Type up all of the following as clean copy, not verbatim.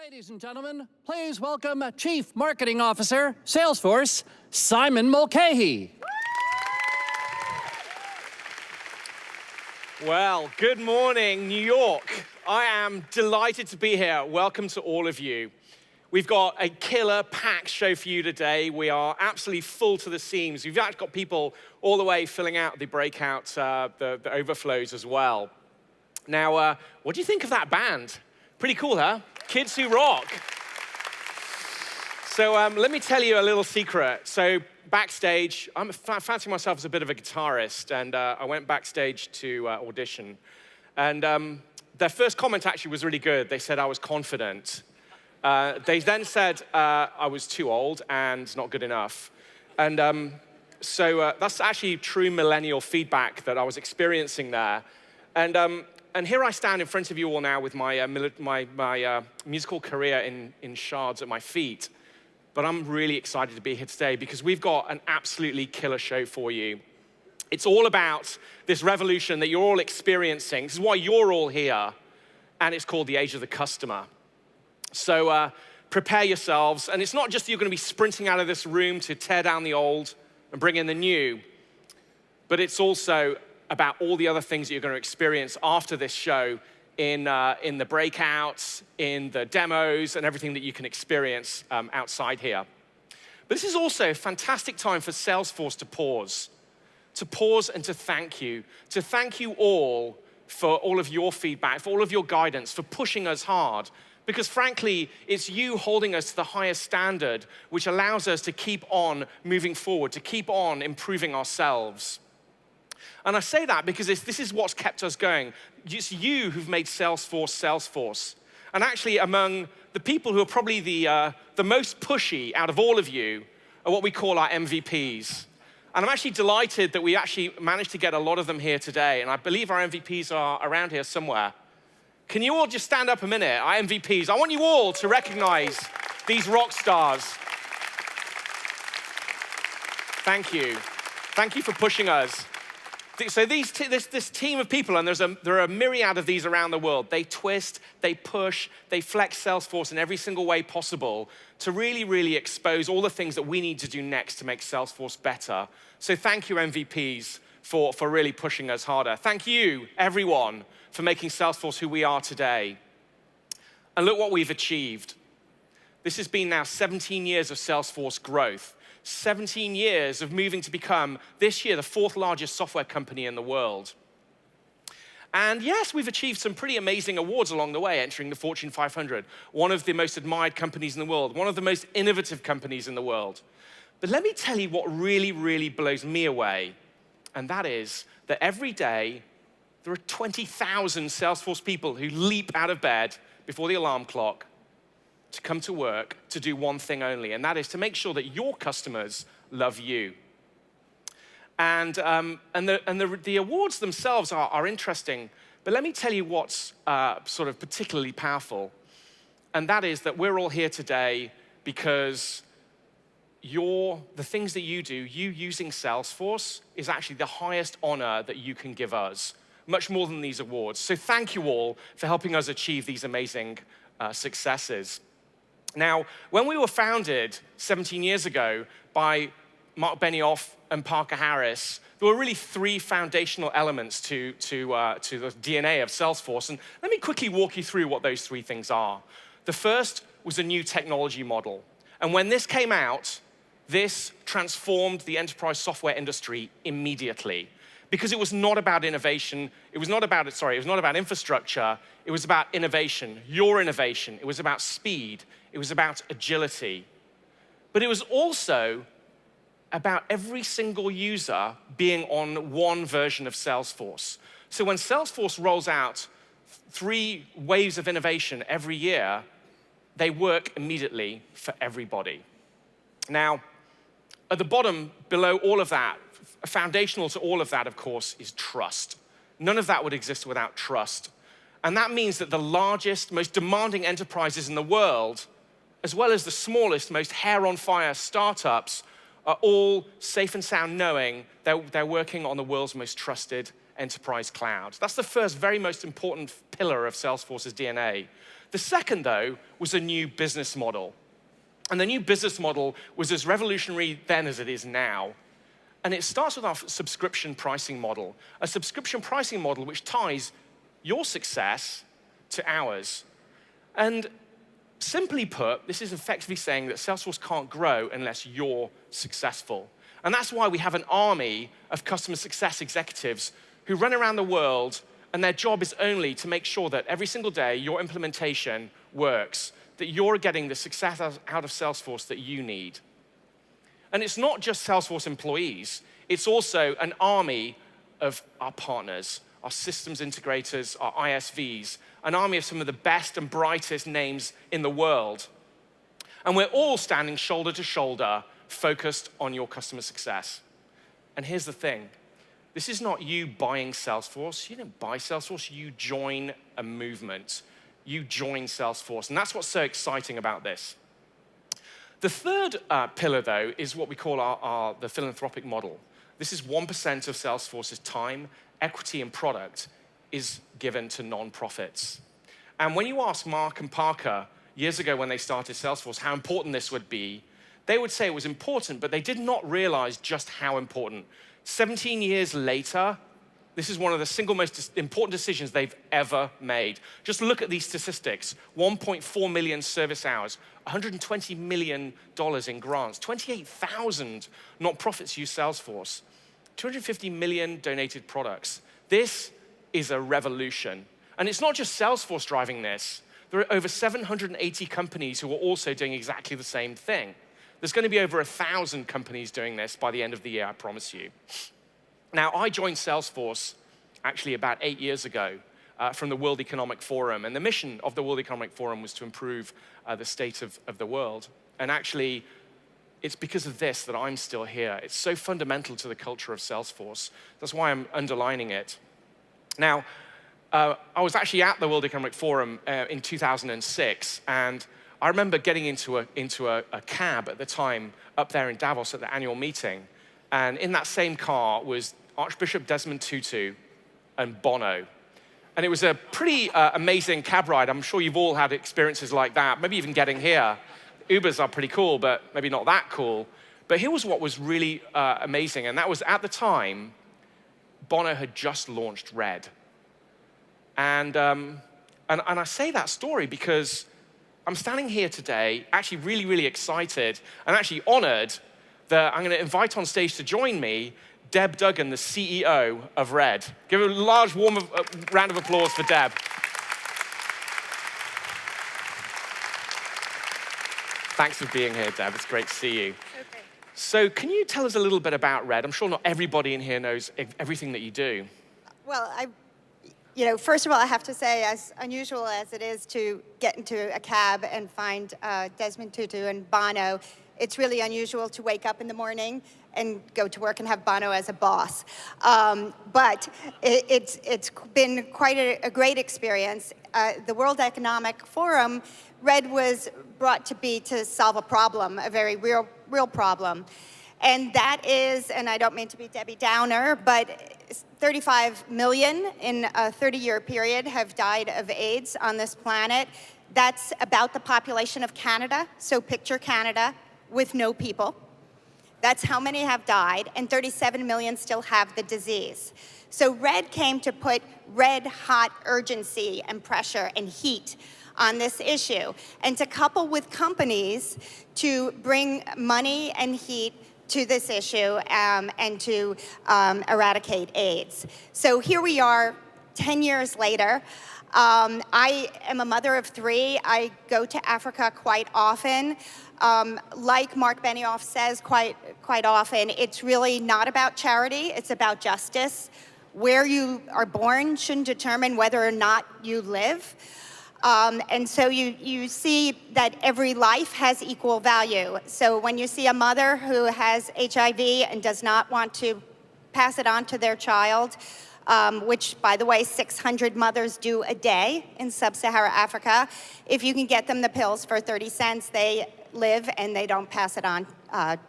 Ladies and gentlemen, please welcome Chief Marketing Officer, Salesforce, Simon Mulcahy. Well, good morning, New York. I am delighted to be here. Welcome to all of you. We've got a killer packed show for you today. We are absolutely full to the seams. We've actually got people all the way filling out the breakouts, the overflows as well. Now, what do you think of that band? Pretty cool, huh? Kids who rock. So let me tell you a little secret. So backstage, I fancy myself as a bit of a guitarist, and I went backstage to audition. And their first comment actually was really good. They said I was confident. They then said I was too old and not good enough. And so that's actually true millennial feedback that I was experiencing there. And here I stand in front of you all now with my musical career in shards at my feet. But I'm really excited to be here today because we've got an absolutely killer show for you. It's all about this revolution that you're all experiencing. This is why you're all here. And it's called the age of the customer. So prepare yourselves. And it's not just that you're going to be sprinting out of this room to tear down the old and bring in the new, but it's also about all the other things that you're going to experience after this show in the breakouts, in the demos, and everything that you can experience outside here. But this is also a fantastic time for Salesforce to pause and to thank you all for all of your feedback, for all of your guidance, for pushing us hard. Because frankly, it's you holding us to the highest standard, which allows us to keep on moving forward, to keep on improving ourselves. And I say that because this is what's kept us going. It's you who've made Salesforce Salesforce. And actually, among the people who are probably the most pushy out of all of you are what we call our MVPs. And I'm actually delighted that we actually managed to get a lot of them here today. And I believe our MVPs are around here somewhere. Can you all just stand up a minute? Our MVPs. I want you all to recognize these rock stars. Thank you. Thank you for pushing us. So this team of people, and there are a myriad of these around the world, they twist, they push, they flex Salesforce in every single way possible to really, really expose all the things that we need to do next to make Salesforce better. So thank you, MVPs, for really pushing us harder. Thank you, everyone, for making Salesforce who we are today. And look what we've achieved. This has been now 17 years of Salesforce growth. 17 years of moving to become, this year, the 4th largest software company in the world. And yes, we've achieved some pretty amazing awards along the way, entering the Fortune 500, one of the most admired companies in the world, one of the most innovative companies in the world. But let me tell you what really, really blows me away, and that is that every day, there are 20,000 Salesforce people who leap out of bed before the alarm clock to come to work to do one thing only, and that is to make sure that your customers love you. And the awards themselves are interesting, but let me tell you what's sort of particularly powerful, and that is that we're all here today because the things that you do, you using Salesforce, is actually the highest honor that you can give us, much more than these awards. So thank you all for helping us achieve these amazing successes. Now, when we were founded 17 years ago by Mark Benioff and Parker Harris, there were really 3 foundational elements to the DNA of Salesforce. And let me quickly walk you through what those 3 things are. The first was a new technology model. And when this came out, this transformed the enterprise software industry immediately. Because it was not about innovation, it was not about infrastructure, it was about innovation, your innovation. It was about speed, it was about agility. But it was also about every single user being on one version of Salesforce. So when Salesforce rolls out 3 waves of innovation every year, they work immediately for everybody. Now, at the bottom, below all of that, foundational to all of that, of course, is trust. None of that would exist without trust. And that means that the largest, most demanding enterprises in the world, as well as the smallest, most hair-on-fire startups, are all safe and sound knowing that they're working on the world's most trusted enterprise cloud. That's the first, very most important pillar of Salesforce's DNA. The second, though, was a new business model. And the new business model was as revolutionary then as it is now. And it starts with our subscription pricing model, a subscription pricing model which ties your success to ours. And simply put, this is effectively saying that Salesforce can't grow unless you're successful. And that's why we have an army of customer success executives who run around the world, and their job is only to make sure that every single day your implementation works, that you're getting the success out of Salesforce that you need. And it's not just Salesforce employees, it's also an army of our partners, our systems integrators, our ISVs, an army of some of the best and brightest names in the world. And we're all standing shoulder to shoulder, focused on your customer success. And here's the thing, this is not you buying Salesforce. You didn't buy Salesforce, you join a movement. You join Salesforce, and that's what's so exciting about this. The third pillar, though, is what we call the philanthropic model. This is 1% of Salesforce's time, equity, and product is given to nonprofits. And when you ask Mark and Parker years ago when they started Salesforce how important this would be, they would say it was important, but they did not realize just how important. 17 years later, this is one of the single most important decisions they've ever made. Just look at these statistics. 1.4 million service hours, $120 million in grants, 28,000 nonprofits use Salesforce, 250 million donated products. This is a revolution. And it's not just Salesforce driving this. There are over 780 companies who are also doing exactly the same thing. There's going to be over 1,000 companies doing this by the end of the year, I promise you. Now, I joined Salesforce actually about 8 years ago from the World Economic Forum. And the mission of the World Economic Forum was to improve the state of the world. And actually, it's because of this that I'm still here. It's so fundamental to the culture of Salesforce. That's why I'm underlining it. Now, I was actually at the World Economic Forum in 2006. And I remember getting into a cab at the time up there in Davos at the annual meeting. And in that same car was Archbishop Desmond Tutu and Bono. And it was a pretty amazing cab ride. I'm sure you've all had experiences like that, maybe even getting here. Ubers are pretty cool, but maybe not that cool. But here was what was really amazing, and that was at the time, Bono had just launched Red. And I say that story because I'm standing here today, actually really, really excited, and actually honored that I'm going to invite on stage to join me Deb Dugan, the CEO of Red. Give a large, warm round of applause for Deb. Thanks for being here, Deb. It's great to see you. Okay. So can you tell us a little bit about Red? I'm sure not everybody in here knows everything that you do. Well, first of all, I have to say, as unusual as it is to get into a cab and find Desmond Tutu and Bono, it's really unusual to wake up in the morning and go to work and have Bono as a boss. But it's been quite a great experience. The World Economic Forum, Red was brought to be to solve a problem, a very real problem. And that is, and I don't mean to be Debbie Downer, but 35 million in a 30-year period have died of AIDS on this planet. That's about the population of Canada. So picture Canada with no people. That's how many have died, and 37 million still have the disease. So Red came to put red-hot urgency and pressure and heat on this issue, and to couple with companies to bring money and heat to this issue and to eradicate AIDS. So here we are 10 years later. I am a mother of 3. I go to Africa quite often. Like Mark Benioff says quite often, it's really not about charity, it's about justice. Where you are born shouldn't determine whether or not you live. And so you see that every life has equal value. So when you see a mother who has HIV and does not want to pass it on to their child, which, by the way, 600 mothers do a day in sub-Saharan Africa, if you can get them the pills for 30 cents, they live and they don't pass it on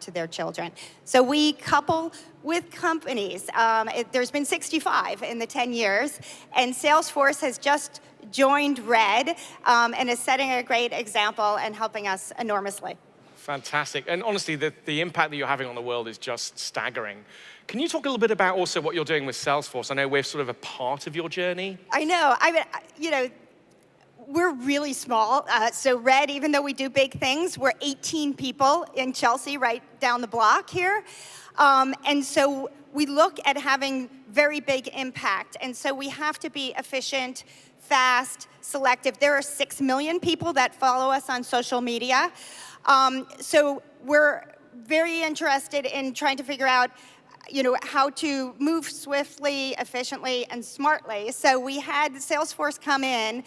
to their children. So we couple with companies. There's been 65 in the 10 years, and Salesforce has just joined Red and is setting a great example and helping us enormously. Fantastic. And honestly, the impact that you're having on the world is just staggering. Can you talk a little bit about also what you're doing with Salesforce? I know we're sort of a part of your journey. I know. We're really small. So Red, even though we do big things, we're 18 people in Chelsea, right down the block here. And so we look at having very big impact. And so we have to be efficient, fast, selective. There are 6 million people that follow us on social media. So we're very interested in trying to figure out how to move swiftly, efficiently, and smartly. So we had Salesforce come in,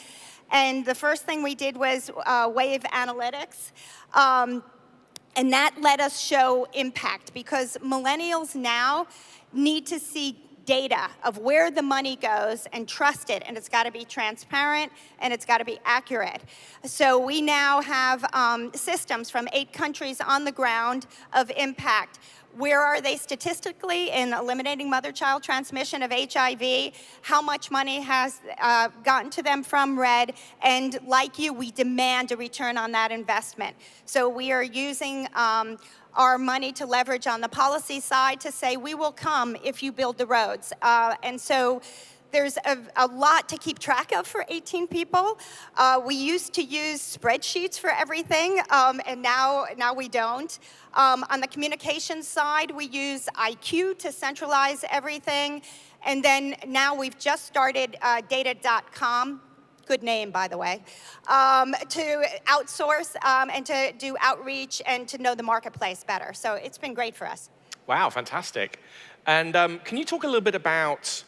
and the first thing we did was Wave Analytics. And that let us show impact, because millennials now need to see data of where the money goes and trust it, and it's got to be transparent and it's got to be accurate. So we now have systems from 8 countries on the ground of impact. Where are they statistically in eliminating mother-child transmission of HIV? How much money has gotten to them from Red? And like you, we demand a return on that investment. So we are using our money to leverage on the policy side to say, we will come if you build the roads. And so there's a lot to keep track of for 18 people. We used to use spreadsheets for everything, and now we don't. On the communications side, we use IQ to centralize everything. And then now we've just started data.com, good name, by the way, to outsource and to do outreach and to know the marketplace better. So it's been great for us. Wow, fantastic. And can you talk a little bit about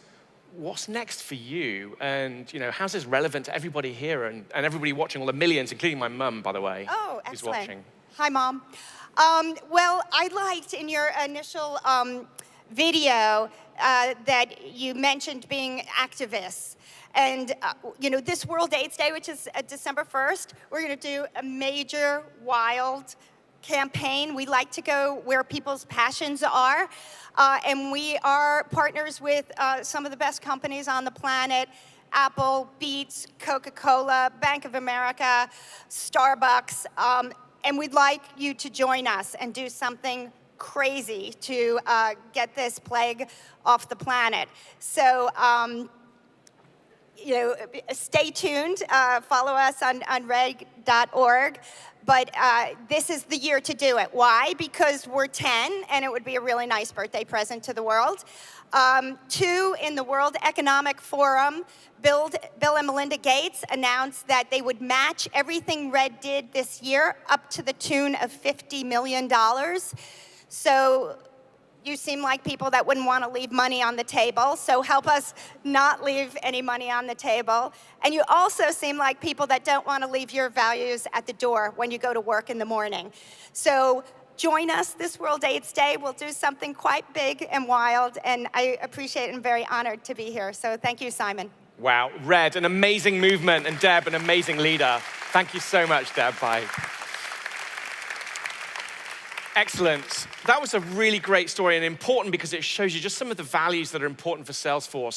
what's next for you? And how's this relevant to everybody here and everybody watching, all the millions, including my mum, by the way, who's watching? Hi, Mom. Well, I liked in your initial video that you mentioned being activists. And, this World AIDS Day, which is December 1st, we're going to do a major, wild campaign. We like to go where people's passions are. And we are partners with some of the best companies on the planet: Apple, Beats, Coca-Cola, Bank of America, Starbucks. And we'd like you to join us and do something crazy to get this plague off the planet. So, stay tuned. Follow us on reg.org. But this is the year to do it. Why? Because we're 10, and it would be a really nice birthday present to the world. 2, in the World Economic Forum, Bill and Melinda Gates announced that they would match everything Red did this year up to the tune of $50 million. So you seem like people that wouldn't want to leave money on the table, so help us not leave any money on the table. And you also seem like people that don't want to leave your values at the door when you go to work in the morning. So join us this World AIDS Day. We'll do something quite big and wild, and I appreciate and very honored to be here. So thank you, Simon. Wow, Red, an amazing movement, and Deb, an amazing leader. Thank you so much, Deb. Bye. Excellent. That was a really great story, and important because it shows you just some of the values that are important for Salesforce.